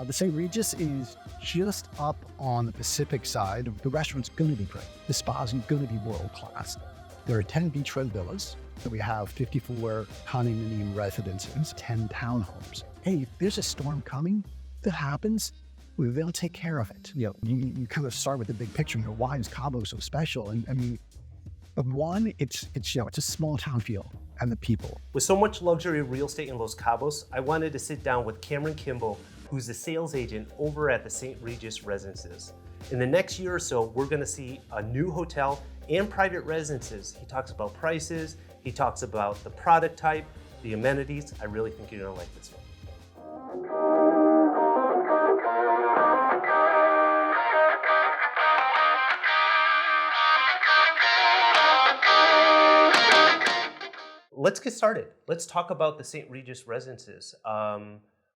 The St. Regis is just up on the Pacific side. The restaurant's going to be great. The spa's going to be world class. There are 10 beachfront villas. So we have 54 condominium residences, 10 townhomes. Hey, if there's a storm coming that happens, they'll take care of it. You kind of start with the big picture. Why is Cabo so special? And I mean, one, it's a small town feel and the people. With so much luxury real estate in Los Cabos, I wanted to sit down with Cameron Kimball, who's the sales agent over at the St. Regis Residences. In the next year or so, we're gonna see a new hotel and private residences. He talks about prices, he talks about the product type, the amenities. I really think you're gonna like this one. Let's get started. Let's talk about the St. Regis Residences.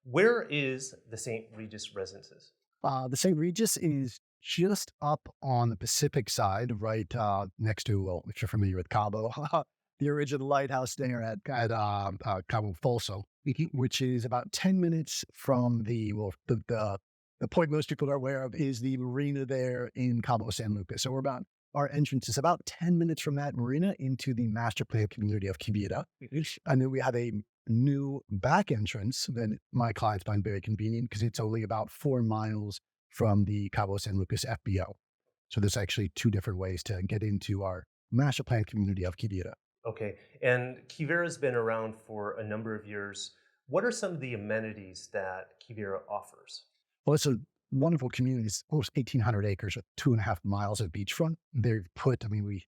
Where is the St. Regis Residences? The St. Regis is just up on the Pacific side, right next to, well, if you're familiar with Cabo, the original lighthouse there at Cabo Falso, which is about 10 minutes from the point most people are aware of is the marina there in Cabo San Lucas. So our entrance is about 10 minutes from that marina into the master plan community of Quivira. And then we have a new back entrance that my clients find very convenient because it's only about 4 miles from the Cabo San Lucas FBO. So there's actually 2 different ways to get into our master plan community of Quivira. Okay, and Quivira's been around for a number of years. What are some of the amenities that Quivira offers? Well, it's a wonderful community. It's almost 1,800 acres with 2.5 miles of beachfront. They've put, we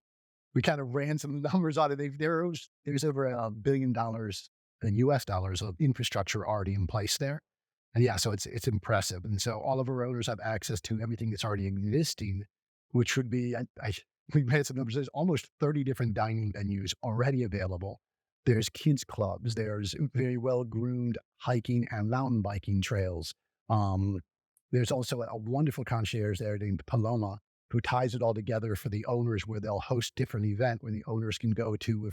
kind of ran some numbers on it. There's over $1 billion in US dollars of infrastructure already in place there. And yeah, so it's impressive. And so all of our owners have access to everything that's already existing, which would be, we've had some numbers. There's almost 30 different dining venues already available. There's kids clubs. There's very well-groomed hiking and mountain biking trails. There's also a wonderful concierge there named Paloma who ties it all together for the owners where they'll host different events where the owners can go to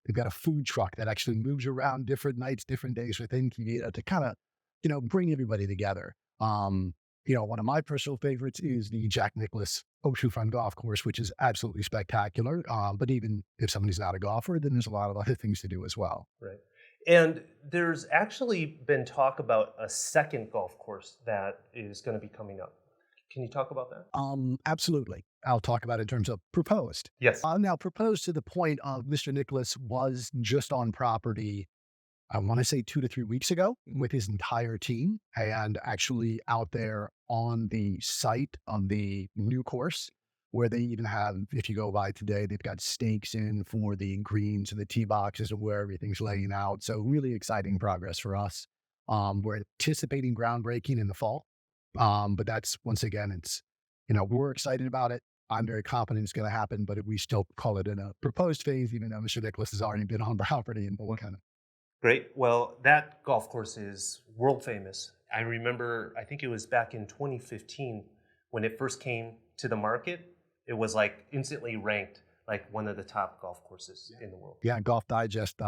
they've got a food truck that actually moves around different nights, different days within Quivira to kind of, bring everybody together. One of my personal favorites is the Jack Nicklaus Oceanfront Golf Course, which is absolutely spectacular. But even if somebody's not a golfer, then there's a lot of other things to do as well. Right. And there's actually been talk about a second golf course that is going to be coming up. Can you talk about that? Absolutely. I'll talk about it in terms of proposed. Yes. Now, proposed to the point of Mr. Nicholas was just on property, I want to say 2 to 3 weeks ago with his entire team and actually out there on the site on the new course where they even have, if you go by today, they've got stakes in for the greens and the tee boxes and where everything's laying out. So really exciting progress for us. We're anticipating groundbreaking in the fall. But that's, once again, it's, we're excited about it. I'm very confident it's going to happen, but we still call it in a proposed phase, even though Mr. Nicholas has already been on property and what kind of. Great. Well, that golf course is world famous. I remember, I think it was back in 2015 when it first came to the market. It was like instantly ranked like one of the top golf courses in the world. Yeah, Golf Digest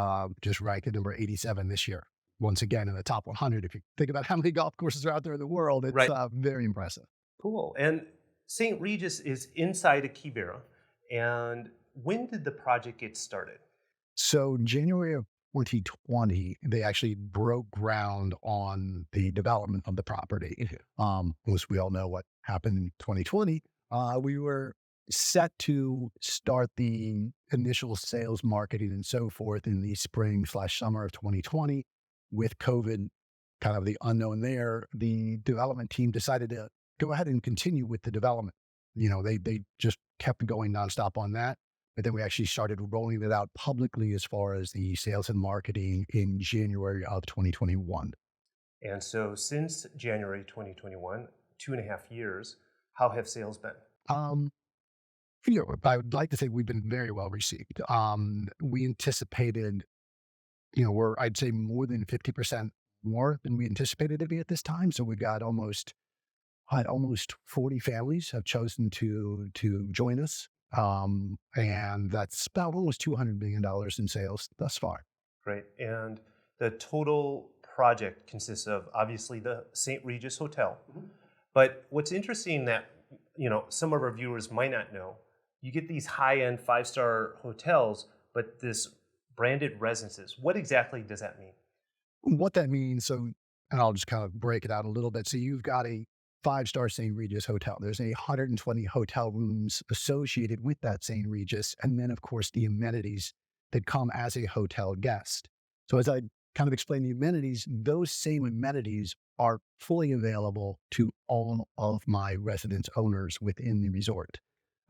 just ranked at number 87 this year. Once again, in the top 100. If you think about how many golf courses are out there in the world, it's right. Very impressive. Cool. And St. Regis is inside of Quivira. And when did the project get started? So January of 2020, they actually broke ground on the development of the property. As we all know what happened in 2020, we were set to start the initial sales marketing and so forth in the spring/summer of 2020. With COVID, kind of the unknown there, the development team decided to go ahead and continue with the development. They just kept going nonstop on that. But then we actually started rolling it out publicly as far as the sales and marketing in January of 2021. And so since January 2021, 2.5 years, how have sales been? I would like to say we've been very well received. We anticipated, I'd say more than 50% more than we anticipated to be at this time. So we've got almost 40 families have chosen to join us. And that's about almost $200 million in sales thus far. Great. And the total project consists of obviously the St. Regis Hotel. But what's interesting that some of our viewers might not know, you get these high-end 5-star hotels, but this branded residences. What exactly does that mean? What that means, and I'll just kind of break it out a little bit. So you've got a 5-star St. Regis hotel. There's 120 hotel rooms associated with that St. Regis. And then, of course, the amenities that come as a hotel guest. So as I kind of explained the amenities, those same amenities are fully available to all of my residence owners within the resort.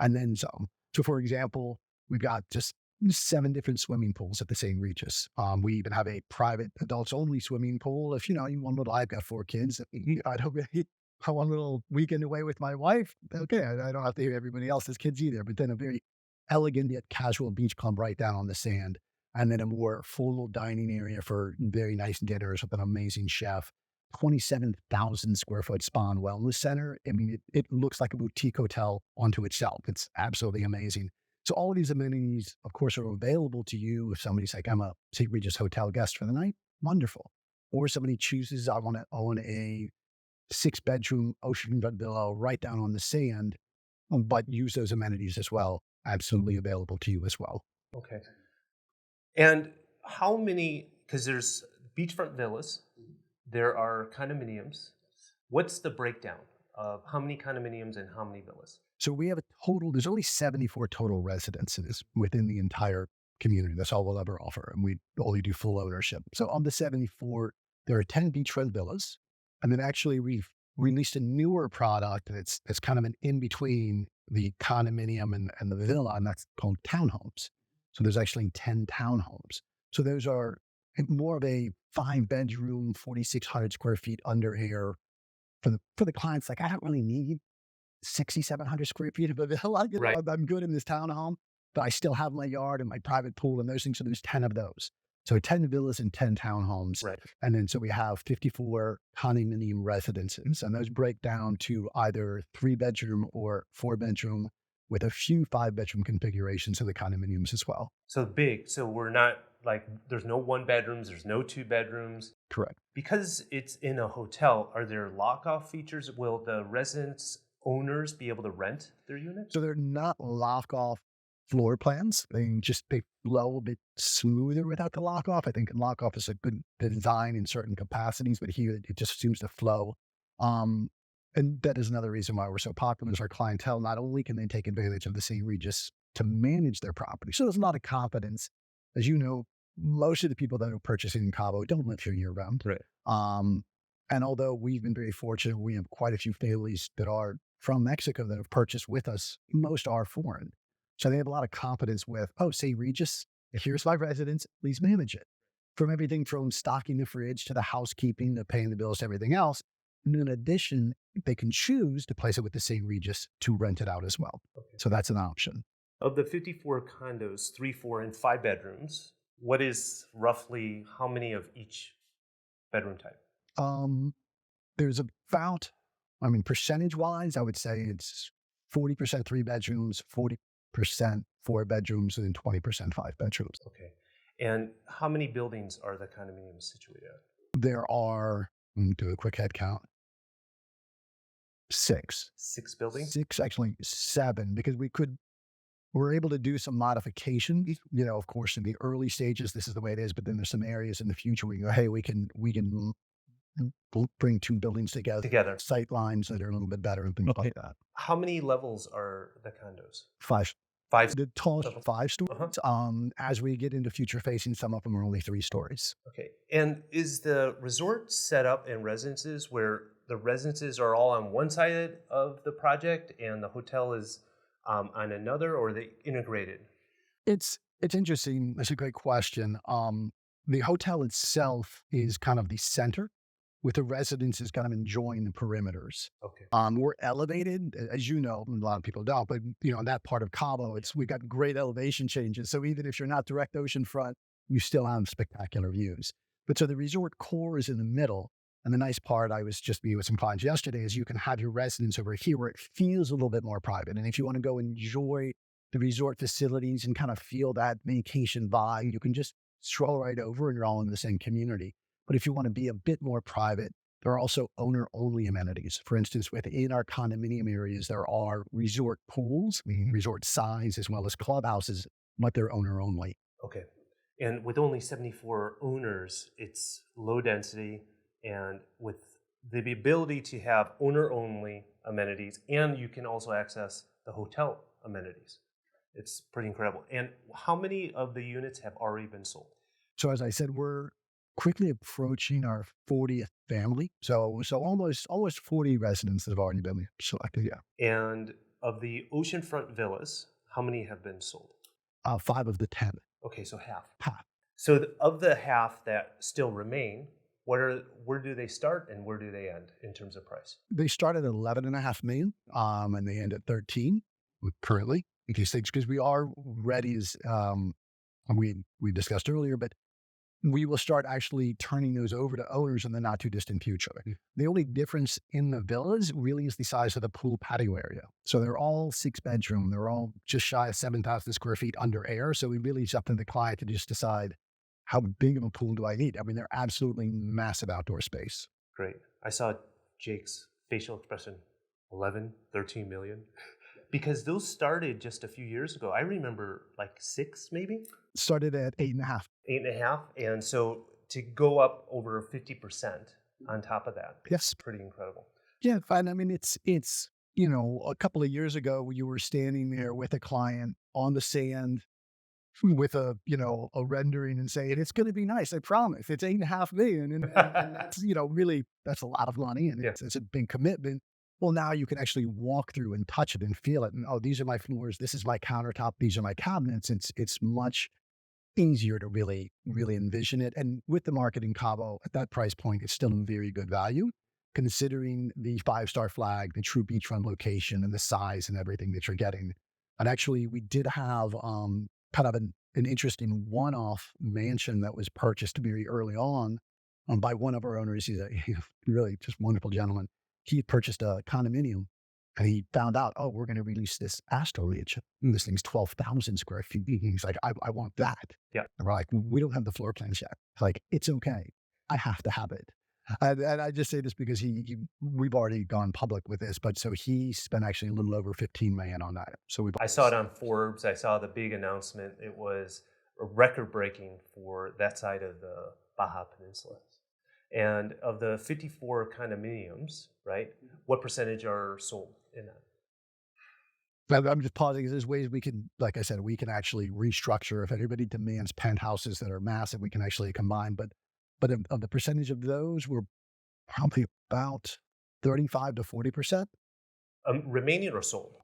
And then some. So for example, we've got just 7 different swimming pools at the St. Regis. We even have a private adults only swimming pool. If you want a little, I've got 4 kids. I want a little weekend away with my wife. Okay, I don't have to hear everybody else's kids either. But then a very elegant yet casual beach club right down on the sand. And then a more formal dining area for very nice dinners with an amazing chef. 27,000 square foot spa and wellness center. I mean, it looks like a boutique hotel onto itself. It's absolutely amazing. So all of these amenities, of course, are available to you. If somebody's like, I'm a St. Regis hotel guest for the night, wonderful. Or somebody chooses, I want to own a 6-bedroom oceanfront villa right down on the sand, but use those amenities as well. Absolutely available to you as well. Okay. And how many, because there's beachfront villas, there are condominiums. What's the breakdown of how many condominiums and how many villas? So we have there's only 74 total residences within the entire community. That's all we'll ever offer. And we only do full ownership. So on the 74, there are 10 beachfront villas. And then actually we've released a newer product that's kind of an in-between the condominium and the villa, and that's called townhomes. So there's actually 10 townhomes. So those are more of a 5-bedroom, 4,600 square feet under air for the clients. Like, I don't really need 6,700 square feet of a villa. Right. I'm good in this townhome, but I still have my yard and my private pool and those things. So there's 10 of those. So 10 villas and 10 townhomes. Right. And then so we have 54 condominium residences, and those break down to either 3-bedroom or 4-bedroom with a few 5-bedroom configurations of the condominiums as well. So big. So we're not like, there's no 1-bedrooms, there's no 2-bedrooms. Correct. Because it's in a hotel, are there lock-off features? Will the residence owners be able to rent their units? So they're not lock-off floor plans. They flow a bit smoother without the lock-off. I think lock-off is a good design in certain capacities, but here it just seems to flow. And that is another reason why we're so popular is our clientele. Not only can they take advantage of the St. Regis to manage their property, so there's a lot of confidence. As you know, most of the people that are purchasing in Cabo don't live here year-round. Right. And although we've been very fortunate, we have quite a few families that are from Mexico that have purchased with us. Most are foreign. So they have a lot of confidence with, St. Regis, here's my residence, please manage it. From everything from stocking the fridge to the housekeeping to paying the bills to everything else. And in addition, they can choose to place it with the St. Regis to rent it out as well. Okay. So that's an option. Of the 54 condos, 3, 4, and 5 bedrooms, what is roughly how many of each bedroom type? There's about, percentage-wise, I would say it's 40% 3 bedrooms, 40% 4 bedrooms, and then 20% 5 bedrooms. Okay. And how many buildings are the condominiums situated at? There are, let me do a quick head count, 6. 6 buildings? 6, actually 7, because we're able to do some modifications. Of course, in the early stages, this is the way it is, but then there's some areas in the future where you go, hey, we can bring 2 buildings together. Sight lines that are a little bit better and things like that. How many levels are the condos? 5. 5. The tallest 5 stories. As we get into future facing, some of them are only 3 stories. Okay. And is the resort set up in residences where the residences are all on one side of the project and the hotel is on another, or are they integrated? It's interesting. That's a great question. The hotel itself is kind of the center, with the residences kind of enjoying the perimeters. Okay. We're elevated, as you know, a lot of people don't, but in that part of Cabo, we've got great elevation changes. So even if you're not direct oceanfront, you still have spectacular views. But so the resort core is in the middle. And the nice part, I was just meeting with some clients yesterday, is you can have your residence over here where it feels a little bit more private. And if you want to go enjoy the resort facilities and kind of feel that vacation vibe, you can just stroll right over and you're all in the same community. But if you want to be a bit more private, there are also owner-only amenities. For instance, within our condominium areas, there are resort pools, meaning resort size, as well as clubhouses, but they're owner-only. Okay. And with only 74 owners, it's low density, and with the ability to have owner-only amenities, and you can also access the hotel amenities. It's pretty incredible. And how many of the units have already been sold? So as I said, we're quickly approaching our 40th family. So almost 40 residents that have already been selected. Yeah. And of the oceanfront villas, how many have been sold? 5 of the 10. Okay, so half. Half. So of the half that still remain, where do they start and where do they end in terms of price? They start at 11.5 million, and they end at 13 currently in these things, because we are ready as, we discussed earlier, but we will start actually turning those over to owners in the not too distant future. The only difference in the villas really is the size of the pool patio area. So they're all 6-bedroom. They're all just shy of 7,000 square feet under air. So we really it's up to the client to just decide, how big of a pool do I need? I mean, they're absolutely massive outdoor space. Great. I saw Jake's facial expression, 11, 13 million. Because those started just a few years ago. I remember like 6 maybe? Started at 8.5. 8.5. And so to go up over 50% on top of that, Yes. it's pretty incredible. Yeah, fine. I mean, it's a couple of years ago, you were standing there with a client on the sand with a rendering and saying, it's going to be nice. I promise. It's 8.5 million. And that's, really, that's a lot of money. And Yeah. it's a big commitment. Well, now you can actually walk through and touch it and feel it. And, oh, these are my floors. This is my countertop. These are my cabinets. It's much easier to really, really envision it. And with the market in Cabo at that price point, it's still a very good value, considering the 5-star flag, the true beachfront location, and the size and everything that you're getting. And actually, we did have kind of an interesting one-off mansion that was purchased very early on by one of our owners. He's a really just wonderful gentleman. He had purchased a condominium, and he found out, oh, we're going to release this Astro Ridge. This thing's 12,000 square feet. He's like, I want that. Yeah. And we're like, we don't have the floor plans yet. It's like, it's okay. I have to have it. And I just say this because we've already gone public with this, but so he spent actually a little over 15 million on that. So I saw it on Forbes. I saw the big announcement. It was record breaking for that side of the Baja Peninsula. And of the 54 condominiums, right, what percentage are sold in that? I'm just pausing. There's ways we can, like I said, we can actually restructure. If anybody demands penthouses that are massive, we can actually combine. But of the percentage of those, we're probably about 35 to 40%. Remaining or sold?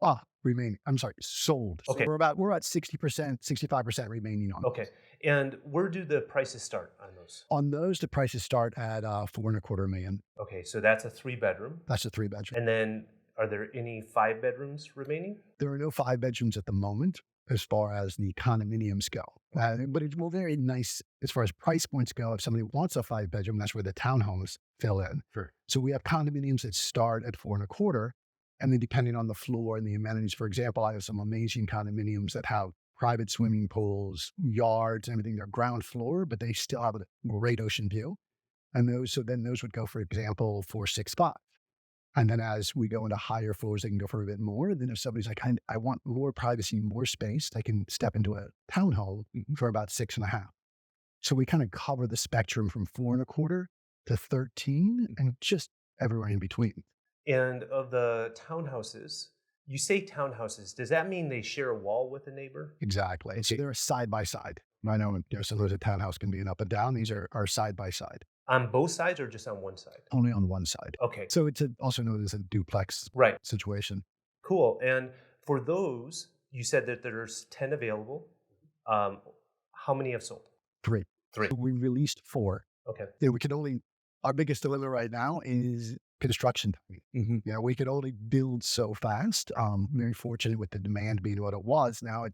Remaining. I'm sorry, sold. Okay. So we're about 60%, 65% remaining on. Okay. And where do the prices start on those? On those, the prices start at 4.25 million. Okay, so that's a 3-bedroom. That's a 3-bedroom. And then are there any 5 bedrooms remaining? There are no 5 bedrooms at the moment as far as the condominiums go. But it's very nice as far as price points go. If somebody wants a 5-bedroom, that's where the townhomes fill in. Sure. So we have condominiums that start at 4.25. And then depending on the floor and the amenities, for example, I have some amazing condominiums that have private swimming pools, yards, everything. They're ground floor, but they still have a great ocean view. And those would go, for example, 4.65. And then as we go into higher floors, they can go for a bit more. And then if somebody's like, I want more privacy, more space, they can step into a townhome for about 6.5. So we kind of cover the spectrum from 4.25 to 13 and just everywhere in between. And of the townhouses, you say townhouses, does that mean they share a wall with a neighbor? Exactly. Okay. So they're side by side. I know sometimes a townhouse can be an up and down. These are side by side. On both sides or just on one side? Only on one side. Okay. So it's also known as a duplex situation. Cool. And for those, you said that there's 10 available. How many have sold? 3. So we released 4. Okay. Our biggest dilemma right now is construction time. Mm-hmm. We could only build so fast. Very fortunate with the demand being what it was. Now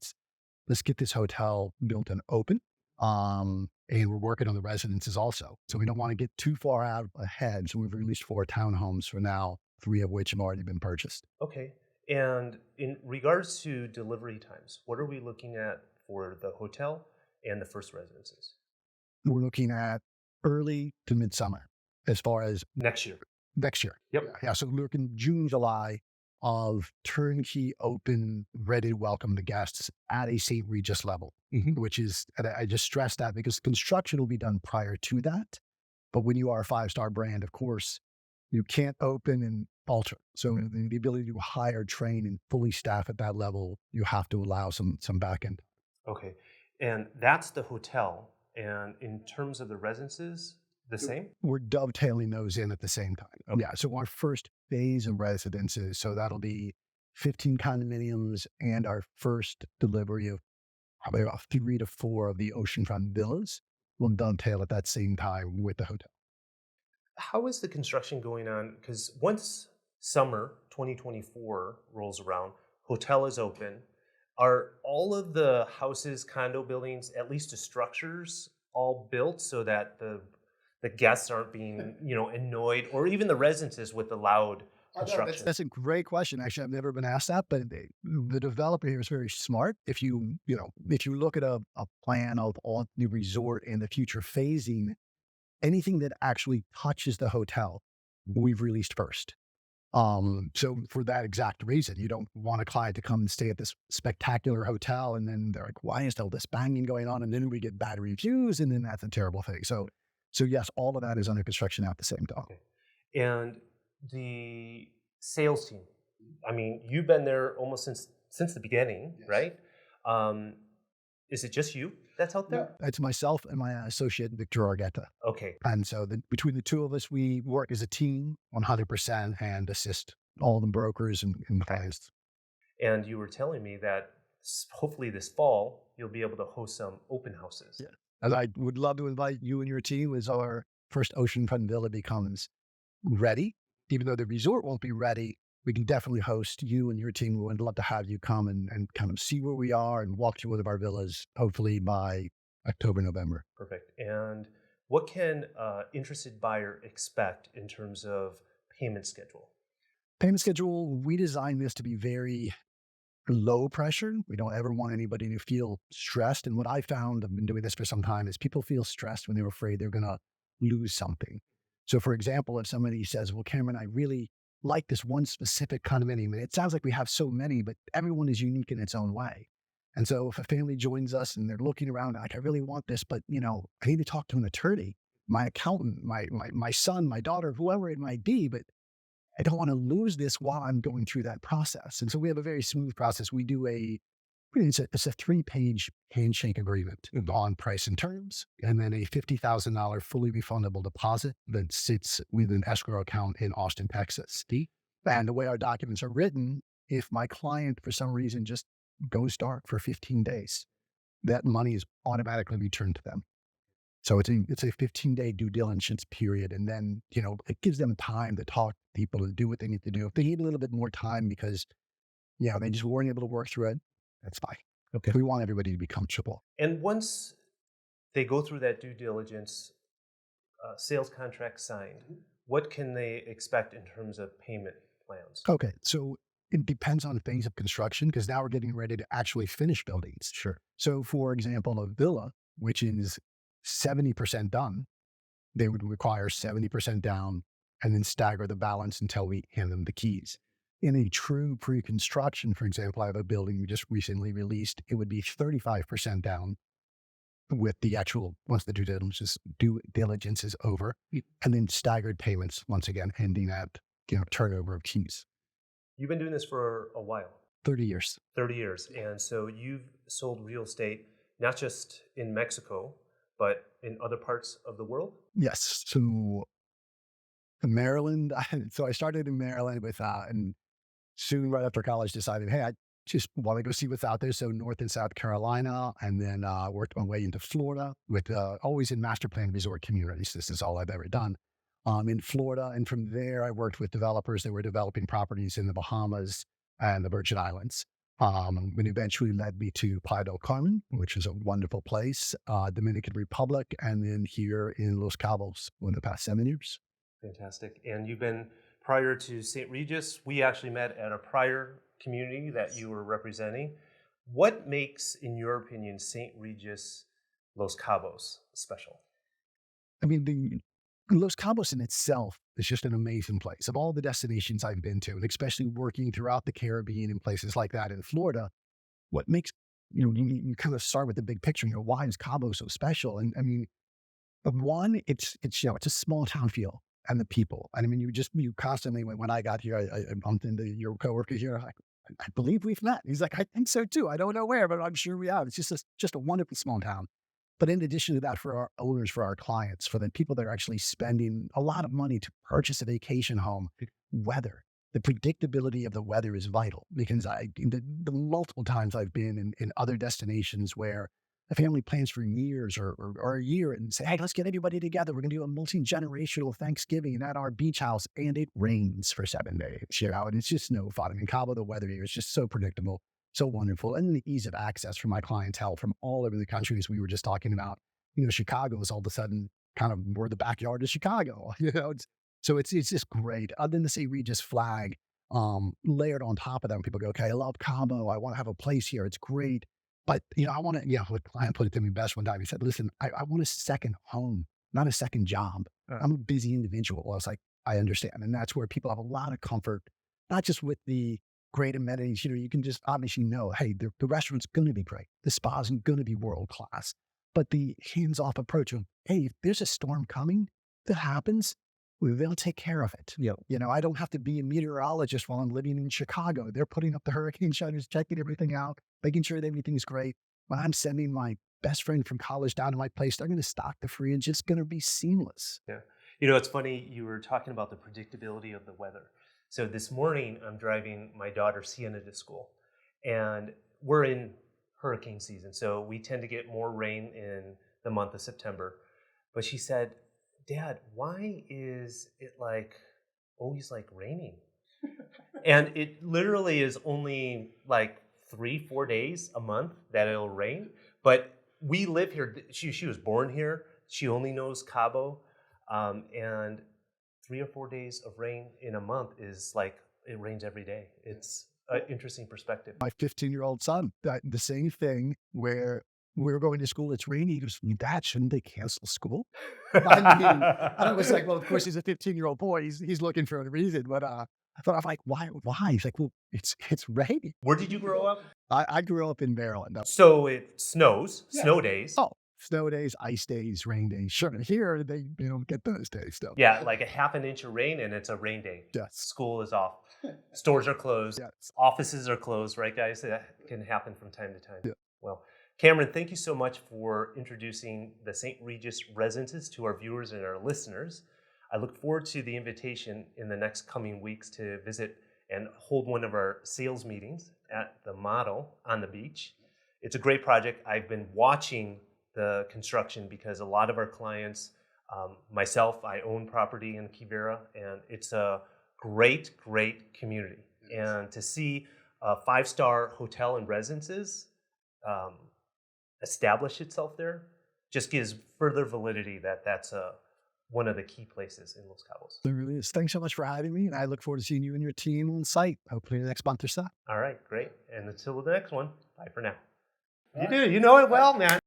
let's get this hotel built and open. And we're working on the residences also. So we don't want to get too far out ahead. So we've released 4 townhomes for now, 3 of which have already been purchased. Okay. And in regards to delivery times, what are we looking at for the hotel and the first residences? We're looking at early to midsummer as far as Next year. next year. Yep. Yeah. So we're looking June, July of turnkey, open, ready to welcome the guests at a St. Regis level, which is, and I just stress that because construction will be done prior to that. But when you are a 5-star brand, of course, you can't open and alter. So the ability to hire, train, and fully staff at that level, you have to allow some back end. Okay. And that's the hotel. And in terms of the residences, the same? We're dovetailing those in at the same time. Okay. Yeah. So our first phase of residences, so that'll be 15 condominiums and our first delivery of probably about 3 to 4 of the oceanfront villas will dovetail at that same time with the hotel. How is the construction going on? Because once summer 2024 rolls around, hotel is open. Are all of the houses, condo buildings, at least the structures, all built so that the guests aren't being, annoyed, or even the residences with the loud construction? That's a great question. Actually, I've never been asked that, but the developer here is very smart. If you look at a plan of all new resort and the future phasing, anything that actually touches the hotel, we've released first. So for that exact reason, you don't want a client to come and stay at this spectacular hotel, and then they're like, "Why is all this banging going on?" And then we get bad reviews, and then that's a terrible thing. So yes, all of that is under construction at the same time. Okay. And the sales team, I mean, you've been there almost since the beginning, Yes. right? Is it just you that's out there? It's myself and my associate, Victor Argueta. Okay. And so between the two of us, we work as a team 100% and assist all the brokers and clients. And you were telling me that hopefully this fall, you'll be able to host some open houses. Yeah. And I would love to invite you and your team as our first oceanfront villa becomes ready. Even though the resort won't be ready, we can definitely host you and your team. We would love to have you come and kind of see where we are and walk through one of our villas, hopefully by October, November. Perfect. And what can interested buyer expect in terms of payment schedule? Payment schedule, we designed this to be very low pressure. We don't ever want anybody to feel stressed. And what I found, I've been doing this for some time, is people feel stressed when they're afraid they're going to lose something. So for example, if somebody says, "Well, Cameron, I really like this one specific condominium, and it sounds like we have so many, but everyone is unique in its own way." And so if a family joins us and they're looking around like, "I really want this, but I need to talk to an attorney, my accountant, my son, my daughter, whoever it might be, but I don't want to lose this while I'm going through that process." And so we have a very smooth process. We do it's a 3-page handshake agreement on price and terms, and then a $50,000 fully refundable deposit that sits with an escrow account in Austin, Texas. And the way our documents are written, if my client for some reason just goes dark for 15 days, that money is automatically returned to them. So it's a 15-day due diligence period. And then, it gives them time to talk to people and do what they need to do. If they need a little bit more time because, they just weren't able to work through it, that's fine. Okay. We want everybody to be comfortable. And once they go through that due diligence, sales contract signed, what can they expect in terms of payment plans? Okay. So it depends on the phase of construction because now we're getting ready to actually finish buildings. Sure. So for example, a villa, which is 70% done, they would require 70% down and then stagger the balance until we hand them the keys. In a true pre-construction, for example, I have a building we just recently released, it would be 35% down with the actual, once the due diligence is over, and then staggered payments, once again, ending at, turnover of keys. You've been doing this for a while. 30 years. 30 years. And so you've sold real estate, not just in Mexico, but in other parts of the world? Yes. So Maryland, so I started in Maryland and soon right after college decided, hey, I just want to go see what's out there. So North and South Carolina, and then worked my way into Florida with always in master plan resort communities. This is all I've ever done in Florida. And from there, I worked with developers that were developing properties in the Bahamas and the Virgin Islands. And eventually led me to Playa del Carmen, which is a wonderful place, Dominican Republic, and then here in Los Cabos for the past 7 years. Fantastic. And you've been, prior to St. Regis, we actually met at a prior community that you were representing. What makes, in your opinion, St. Regis Los Cabos special? I mean, the Los Cabos in itself is just an amazing place. Of all the destinations I've been to, and especially working throughout the Caribbean and places like that in Florida, what makes, you kind of start with the big picture, why is Cabo so special? And I mean, one, it's a small town feel and the people. And I mean, you constantly, when I got here, I bumped into your coworker here. I believe we've met. He's like, I think so too. I don't know where, but I'm sure we have. It's just a wonderful small town. But in addition to that, for our owners, for our clients, for the people that are actually spending a lot of money to purchase a vacation home, weather, the predictability of the weather is vital, because the multiple times I've been in other destinations where the family plans for years or a year and say, hey, let's get everybody together. We're going to do a multi-generational Thanksgiving at our beach house, and it rains for 7 days, and it's just no fun. I mean, Cabo, the weather here is just so predictable, so wonderful. And the ease of access for my clientele from all over the country, as we were just talking about. Chicago is all of a sudden kind of more the backyard of Chicago, so it's just great. Other than the St. Regis flag, layered on top of them, people go, okay, I love Cabo. I want to have a place here. It's great. But, I want to, what client put it to me best one time. He said, listen, I want a second home, not a second job. I'm a busy individual. I was like, I understand. And that's where people have a lot of comfort, not just with the great amenities. You can just obviously know, hey, the restaurant's going to be great. The spa's going to be world class. But the hands-off approach of, hey, if there's a storm coming that happens, they'll take care of it. I don't have to be a meteorologist while I'm living in Chicago. They're putting up the hurricane shutters, checking everything out, making sure that everything's great. When I'm sending my best friend from college down to my place, they're going to stock the fridge. It's going to be seamless. Yeah. It's funny, you were talking about the predictability of the weather. So this morning, I'm driving my daughter Sienna to school, and we're in hurricane season. So we tend to get more rain in the month of September. But she said, Dad, why is it always raining? And it literally is only 3-4 days a month that it'll rain. But we live here. She was born here. She only knows Cabo. And 3 or 4 days of rain in a month is it rains every day. It's an interesting perspective. My 15-year-old son, the same thing, where we were going to school, it's rainy. He goes, Dad, shouldn't they cancel school? And I was like, well, of course, he's a 15-year-old boy. He's looking for a reason. But I thought, I'm like, why? He's like, well, it's raining. Where did you grow up? I grew up in Maryland. So it snows, snow days. Oh, snow days, ice days, rain days. Sure, here they don't get those days still. Yeah, like a half an inch of rain and it's a rain day. Yes. School is off. Stores are closed. Yes. Offices are closed, right, guys? That can happen from time to time. Yeah. Well, Cameron, thank you so much for introducing the St. Regis Residences to our viewers and our listeners. I look forward to the invitation in the next coming weeks to visit and hold one of our sales meetings at the Model on the beach. It's a great project. I've been watching the construction because a lot of our clients, myself, I own property in Quivira, and it's a great, great community. Yes. And to see a 5-star hotel and residences establish itself there just gives further validity that that's one of the key places in Los Cabos. It really is. Thanks so much for having me, and I look forward to seeing you and your team on site, hopefully the next month or so. All right, great. And until the next one, bye for now. You know it well, man.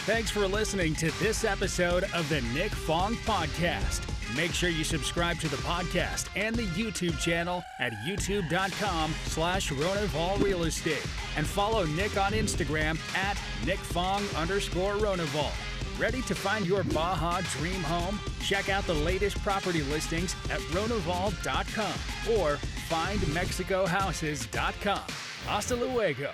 Thanks for listening to this episode of the Nick Fong Podcast. Make sure you subscribe to the podcast and the YouTube channel at youtube.com/Ronival Real Estate. And follow Nick on Instagram at NickFong_Ronival. Ready to find your Baja dream home? Check out the latest property listings at Ronival.com or findmexicohouses.com. Hasta luego.